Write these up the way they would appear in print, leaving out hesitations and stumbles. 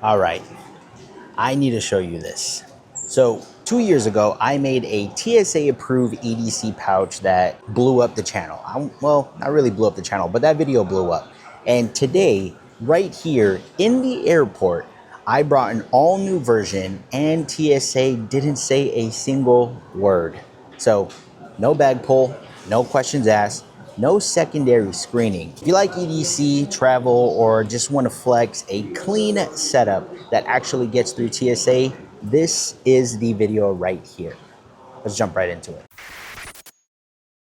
All right, I need to show you this. So 2 years ago, I made a TSA-approved EDC pouch that blew up the channel. Well, not really blew up the channel, but that video blew up. And today, right here in the airport, I brought an all new version and TSA didn't say a single word. So no bag pull, no questions asked, no secondary screening. If you like EDC, travel, or just want to flex a clean setup that actually gets through TSA, this is the video right here. Let's jump right into it.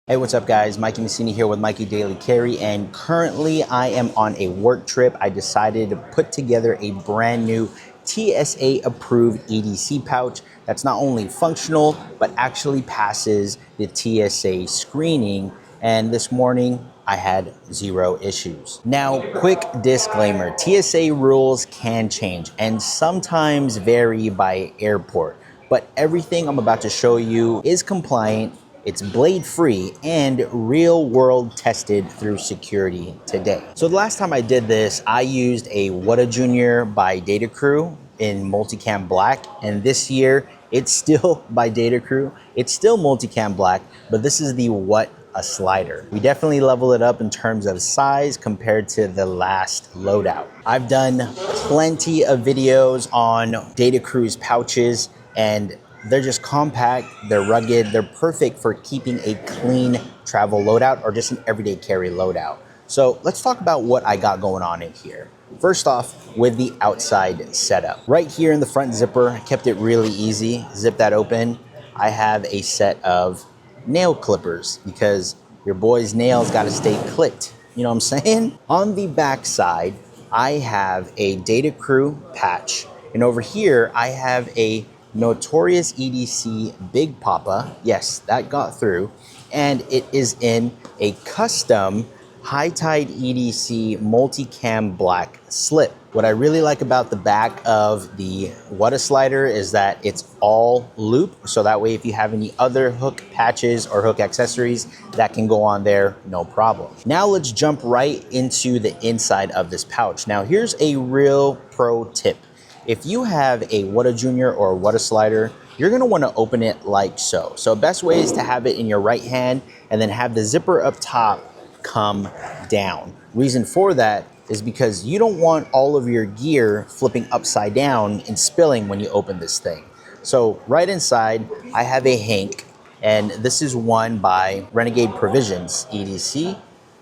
Hey, what's up guys? Mikey Messini here with Mikey Daily Carry, and currently I am on a work trip. I decided to put together a brand new TSA-approved EDC pouch that's not only functional, but actually passes the TSA screening. And this morning, I had zero issues. Now, quick disclaimer, TSA rules can change and sometimes vary by airport, but everything I'm about to show you is compliant. It's blade free and real world tested through security today. So the last time I did this, I used a What a Junior by Data Crew in Multicam Black. And this year it's still by Data Crew. It's still Multicam Black, but this is the What a Slider. We definitely level it up in terms of size compared to the last loadout. I've done plenty of videos on Data Crew's pouches, and they're just compact, they're rugged, they're perfect for keeping a clean travel loadout or just an everyday carry loadout. So let's talk about what I got going on in here. First off, with the outside setup. Right here in the front zipper, I kept it really easy. Zip that open. I have a set of nail clippers because your boy's nails gotta stay clipped. You know what I'm saying? On the back side, I have a Data Crew patch. And over here, I have a Notorious EDC Big Papa. Yes, that got through. And it is in a custom High Tide EDC Multicam Black slip. What I really like about the back of the What a Slider is that it's all loop. So that way, if you have any other hook patches or hook accessories, that can go on there, no problem. Now let's jump right into the inside of this pouch. Now here's a real pro tip. If you have a What a Junior or a What a Slider, you're gonna wanna open it like so. So best way is to have it in your right hand and then have the zipper up top come down. Reason for that is because you don't want all of your gear flipping upside down and spilling when you open this thing. So right inside, I have a hank, and this is one by Renegade Provisions EDC.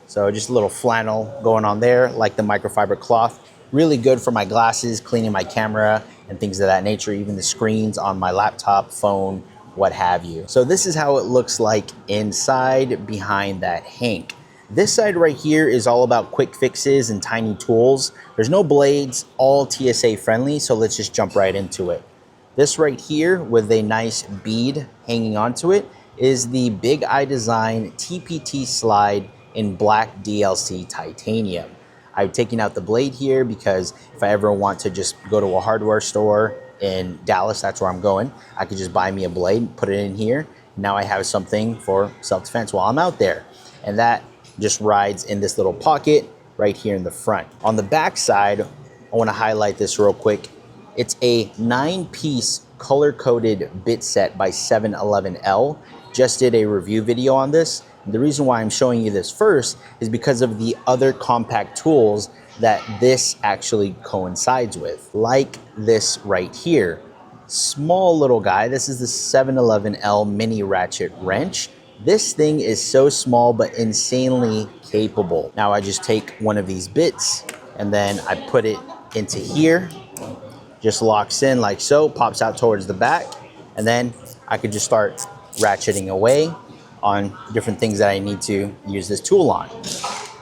So just a little flannel going on there, like the microfiber cloth. Really good for my glasses, cleaning my camera, and things of that nature, even the screens on my laptop, phone, what have you. So this is how it looks like inside behind that hank. This side right here is all about quick fixes and tiny tools. There's no blades, all TSA friendly, so let's just jump right into it. This right here with a nice bead hanging onto it is the Big Eye Design TPT slide in black DLC titanium. I've taken out the blade here because if I ever want to just go to a hardware store in Dallas, that's where I'm going, I could just buy me a blade, put it in here. Now I have something for self-defense while I'm out there. And that just rides in this little pocket right here in the front. On the back side, I wanna highlight this real quick. It's a 9-piece color-coded bit set by 711L. Just did a review video on this. The reason why I'm showing you this first is because of the other compact tools that this actually coincides with, like this right here. Small little guy. This is the 711L mini ratchet wrench. This thing is so small but insanely capable. Now I just take one of these bits and then I put it into here, just locks in like so, pops out towards the back, and then I could just start ratcheting away on different things that I need to use this tool on.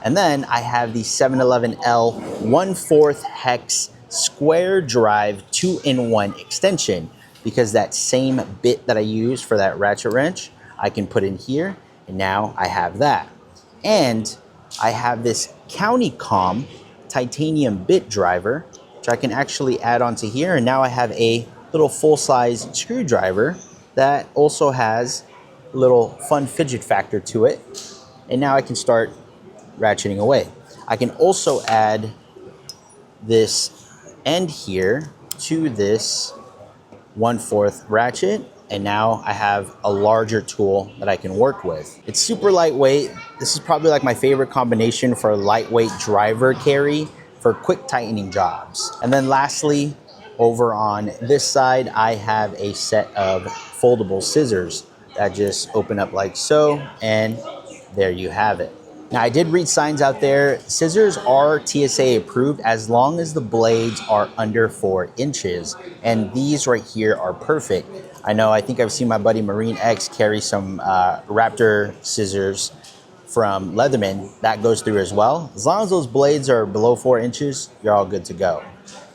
And then I have the 711L 1/4 hex square drive 2-in-1 extension, because that same bit that I use for that ratchet wrench, I can put in here, and now I have that. And I have this CountyComm titanium bit driver, which I can actually add onto here, and now I have a little full-size screwdriver that also has little fun fidget factor to it, and now I can start ratcheting away. I can also add this end here to this 1/4 ratchet, and now I have a larger tool that I can work with. It's super lightweight. This is probably like my favorite combination for lightweight driver carry for quick tightening jobs. And then lastly, over on this side, I have a set of foldable scissors that just open up like so, and there you have it. Now, I did read signs out there. Scissors are TSA approved as long as the blades are under 4 inches. And these right here are perfect. I think I've seen my buddy Marine X carry some Raptor scissors from Leatherman. That goes through as well. As long as those blades are below 4 inches, you're all good to go.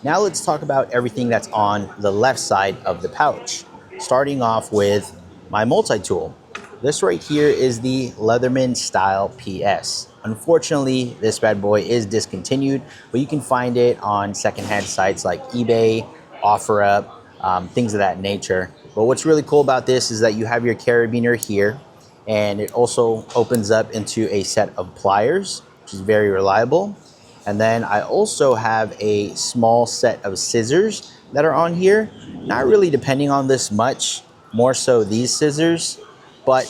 Now let's talk about everything that's on the left side of the pouch. Starting off with my multi-tool. This right here is the Leatherman Style PS. Unfortunately, this bad boy is discontinued, but you can find it on secondhand sites like eBay, OfferUp, things of that nature. But what's really cool about this is that you have your carabiner here, and it also opens up into a set of pliers, which is very reliable. And then I also have a small set of scissors that are on here. Not really depending on this much, more so these scissors, but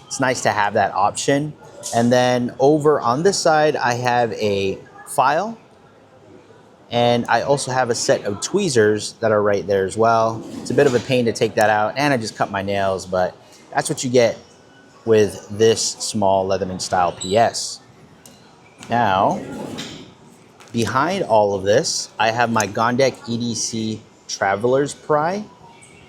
it's nice to have that option. And then over on this side, I have a file, and I also have a set of tweezers that are right there as well. It's a bit of a pain to take that out, and I just cut my nails, but that's what you get with this small Leatherman Style PS. Now, behind all of this, I have my Gondek EDC Traveler's Pry.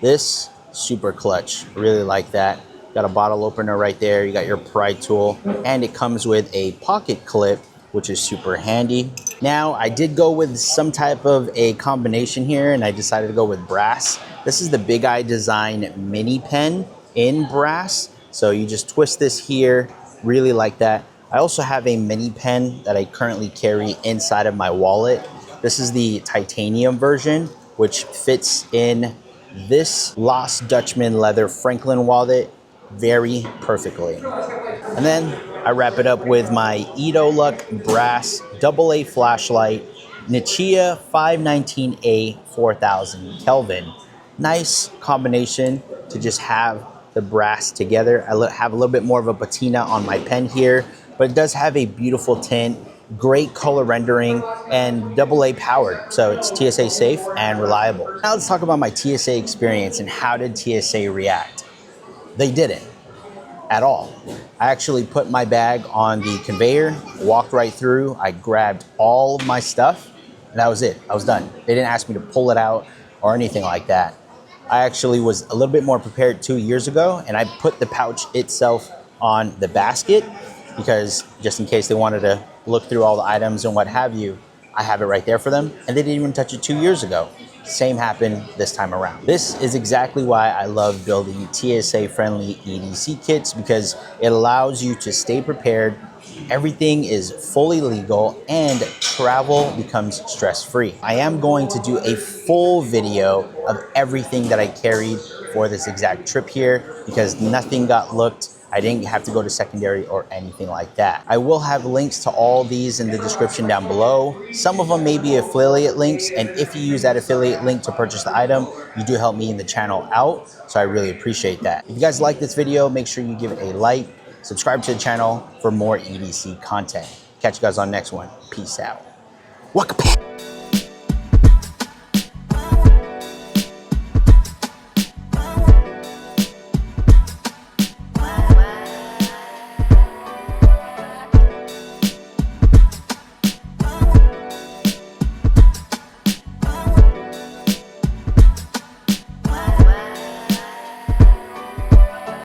This, super clutch, really like that. Got a bottle opener right there, you got your pry tool, and it comes with a pocket clip, which is super handy. Now, I did go with some type of a combination here, and I decided to go with brass. This is the Big Eye Design mini pen in brass. So you just twist this here, really like that. I also have a mini pen that I currently carry inside of my wallet. This is the titanium version, which fits in this Lost Dutchman leather Franklin wallet very perfectly. And then I wrap it up with my Edoluck brass AA flashlight, Nichia 519A 4000 Kelvin. Nice combination to just have the brass together. I have a little bit more of a patina on my pen here, but it does have a beautiful tint, great color rendering, and AA powered. So it's TSA safe and reliable. Now let's talk about my TSA experience and how did TSA react. They didn't at all. I actually put my bag on the conveyor, walked right through, I grabbed all of my stuff, and that was it. I was done. They didn't ask me to pull it out or anything like that. I actually was a little bit more prepared 2 years ago, and I put the pouch itself on the basket because just in case they wanted to look through all the items and what have you, I have it right there for them, and they didn't even touch it 2 years ago. Same happened this time around. This is exactly why I love building TSA-friendly EDC kits, because it allows you to stay prepared, everything is fully legal, and travel becomes stress-free. I am going to do a full video of everything that I carried for this exact trip here because nothing got looked. I didn't have to go to secondary or anything like that. I will have links to all these in the description down below. Some of them may be affiliate links, and if you use that affiliate link to purchase the item, you do help me and the channel out, so I really appreciate that. If you guys like this video, make sure you give it a like, subscribe to the channel for more EDC content. Catch you guys on the next one. Peace out. Waka